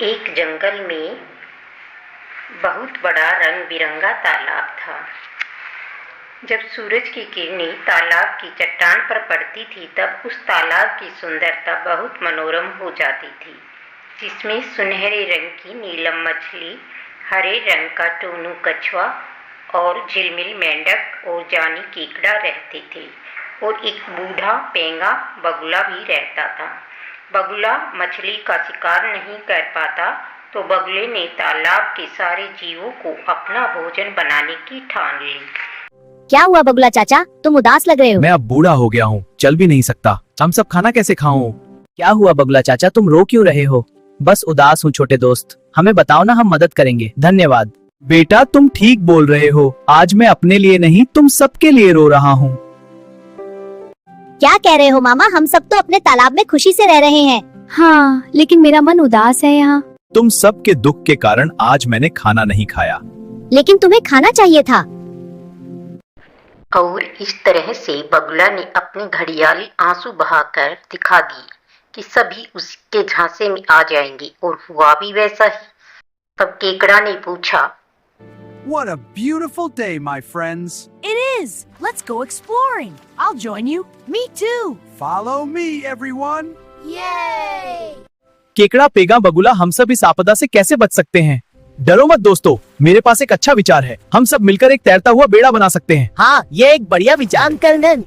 एक जंगल में बहुत बड़ा रंग बिरंगा तालाब था। जब सूरज की किरणें तालाब की चट्टान पर पड़ती थी तब उस तालाब की सुंदरता बहुत मनोरम हो जाती थी, जिसमें सुनहरे रंग की नीलम मछली, हरे रंग का टोनू कछुआ और झिलमिल मेंढक और जानी केकड़ा रहते थे और एक बूढ़ा पेंगा बगुला भी रहता था। बगुला मछली का शिकार नहीं कर पाता तो बगुले ने तालाब के सारे जीवों को अपना भोजन बनाने की ठान ली। क्या हुआ बगुला चाचा, तुम उदास लग रहे हो? मैं अब बूढ़ा हो गया हूँ, चल भी नहीं सकता। हम सब खाना कैसे खाऊं? क्या हुआ बगुला चाचा, तुम रो क्यों रहे हो? बस उदास हूँ छोटे दोस्त, हमें बताओ ना, हम मदद करेंगे। धन्यवाद। बेटा तुम ठीक बोल रहे हो, आज मैं अपने लिए नहीं तुम सबके लिए रो रहा हूँ। क्या कह रहे हो मामा, हम सब तो अपने तालाब में खुशी से रह रहे हैं। हाँ, लेकिन मेरा मन उदास है यहाँ। तुम सबके दुख के कारण आज मैंने खाना नहीं खाया। लेकिन तुम्हें खाना चाहिए था। और इस तरह से बगुला ने अपनी घड़ियाली आंसू बहाकर दिखा दी कि सभी उसके झांसे में आ जाएंगे, और हुआ भी वैसा ही। तब केकड़ा ने पूछा, What a beautiful day, my friends. It is. Let's go exploring. I'll join you. Me too. Follow me, everyone. Yay! केकड़ा पेगा बगुला, हम सब इस आपदा से कैसे बच सकते हैं? डरो मत दोस्तों, मेरे पास एक अच्छा विचार है। हम सब मिलकर एक तैरता हुआ बेड़ा बना सकते हैं। हाँ, ये एक बढ़िया विचार करनन।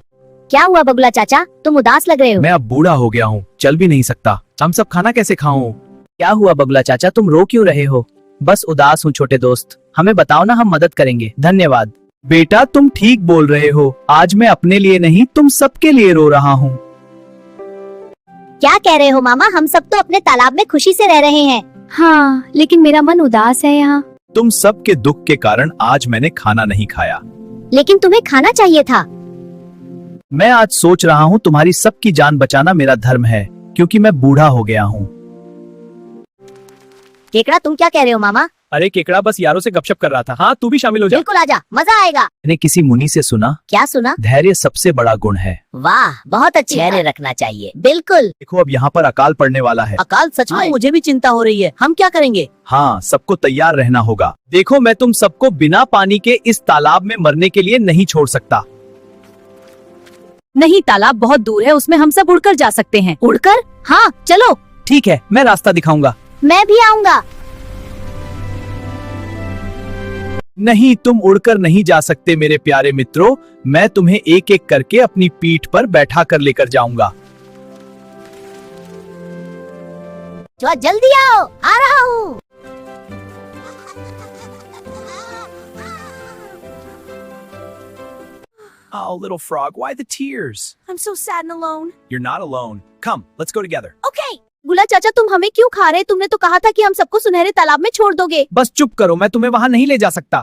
क्या हुआ बगुला चाचा, तुम उदास लग रहे हो? मैं अब बूढ़ा हो गया हूँ, चल भी नहीं सकता। हम सब खाना कैसे खाऊं? क्या हुआ बगुला चाचा, तुम रो क्यों रहे हो? बस उदास हूँ छोटे दोस्त, हमें बताओ ना, हम मदद करेंगे। धन्यवाद। बेटा तुम ठीक बोल रहे हो, आज मैं अपने लिए नहीं तुम सबके लिए रो रहा हूँ। क्या कह रहे हो मामा, हम सब तो अपने तालाब में खुशी से रह रहे हैं। हाँ, लेकिन मेरा मन उदास है यहाँ। तुम सबके दुख के कारण आज मैंने खाना नहीं खाया। लेकिन तुम्हें खाना चाहिए था। मैं आज सोच रहा हूँ तुम्हारी सबकी जान बचाना मेरा धर्म है, क्योंकि मैं बूढ़ा हो गया हूँ। केकड़ा तुम क्या कह रहे हो मामा? अरे केकड़ा बस यारों से गपशप कर रहा था। हाँ तू भी शामिल हो जा। बिल्कुल आजा, मजा आएगा। मैंने किसी मुनि से सुना, क्या सुना? धैर्य सबसे बड़ा गुण है। वाह, बहुत अच्छी धैर्य बात। रखना चाहिए। बिल्कुल। देखो अब यहाँ पर अकाल पड़ने वाला है। अकाल, सच में मुझे भी चिंता हो रही है। हम क्या करेंगे? हाँ, सबको तैयार रहना होगा। देखो मैं तुम सबको बिना पानी के इस तालाब में मरने के लिए नहीं छोड़ सकता। नहीं, तालाब बहुत दूर है, उसमें हम सब उड़कर जा सकते हैं। उड़कर? हाँ चलो। ठीक है, मैं रास्ता दिखाऊंगा। मैं भी आऊंगा। नहीं, तुम उड़कर नहीं जा सकते मेरे प्यारे मित्रों। मैं तुम्हें एक एक करके अपनी पीठ पर बैठा कर लेकर जाऊंगा। तो जल्दी आओ, आ रहा हूँ। Oh, little frog, why the tears? I'm so sad and alone. You're not alone. Come, let's go together. Okay. गुला चाचा, तुम हमें क्यों खा रहे? तुमने तो कहा था कि हम सबको सुनहरे तालाब में छोड़ दोगे। बस चुप करो, मैं तुम्हें वहाँ नहीं ले जा सकता।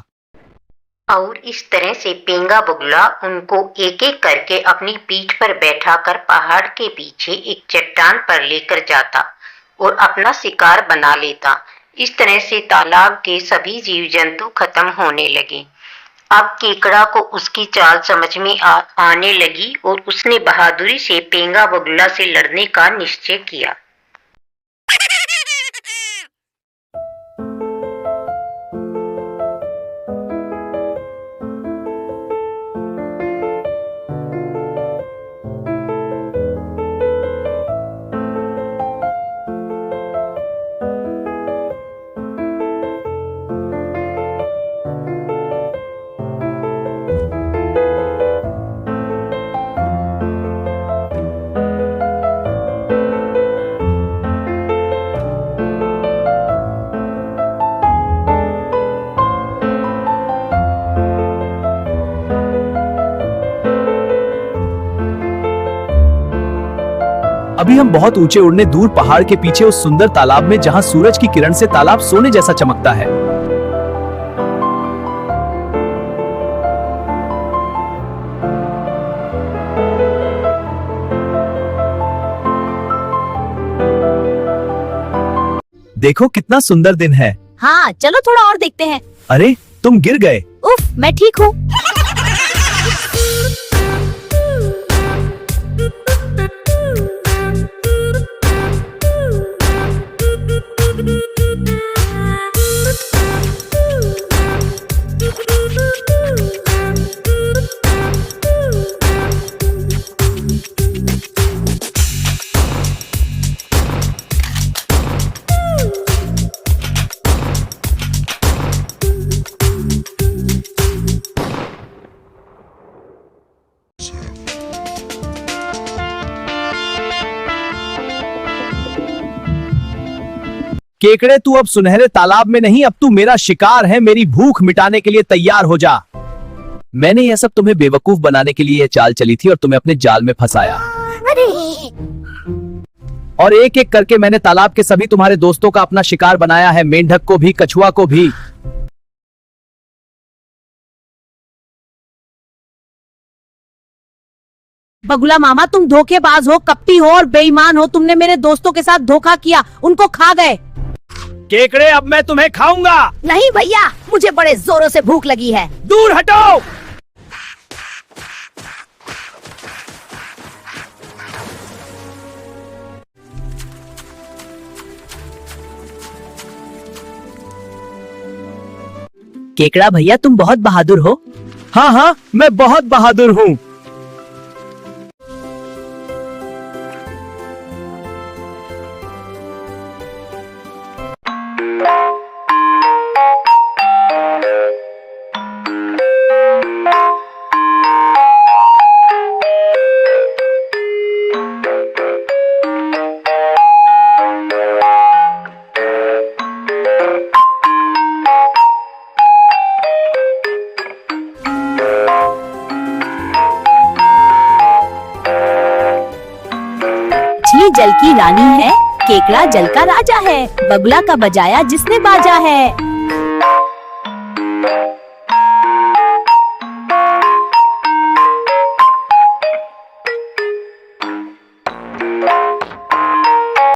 और इस तरह से पेंगा बगुला उनको एक एक करके अपनी पीठ पर बैठाकर पहाड़ के पीछे एक चट्टान पर लेकर जाता और अपना शिकार बना लेता। इस तरह से तालाब के सभी जीव जंतु खत्म होने लगे। अब केकड़ा को उसकी चाल समझ में आने लगी और उसने बहादुरी से पेंगा बगुला से लड़ने का निश्चय किया। अभी हम बहुत ऊंचे उड़ने दूर पहाड़ के पीछे उस सुंदर तालाब में, जहां सूरज की किरण से तालाब सोने जैसा चमकता है। देखो कितना सुंदर दिन है। हाँ चलो थोड़ा और देखते हैं। अरे तुम गिर गए। उफ, मैं ठीक हूँ। केकड़े तू अब सुनहरे तालाब में नहीं, अब तू मेरा शिकार है। मेरी भूख मिटाने के लिए तैयार हो जा। मैंने यह सब तुम्हें बेवकूफ बनाने के लिए यह चाल चली थी और तुम्हें अपने जाल में फंसाया। और एक एक करके मैंने तालाब के सभी तुम्हारे दोस्तों का अपना शिकार बनाया है, मेंढक को भी, कछुआ को भी। बगुला मामा तुम धोखेबाज हो, कपटी हो और बेईमान हो। तुमने मेरे दोस्तों के साथ धोखा किया, उनको खा गए। केकड़े अब मैं तुम्हें खाऊंगा। नहीं भैया, मुझे बड़े जोरों से भूख लगी है। दूर हटो। केकड़ा भैया तुम बहुत बहादुर हो। हाँ हाँ, मैं बहुत बहादुर हूँ। जल की रानी है, केकड़ा जल का राजा है। बगुला का बजाया जिसने बाजा है।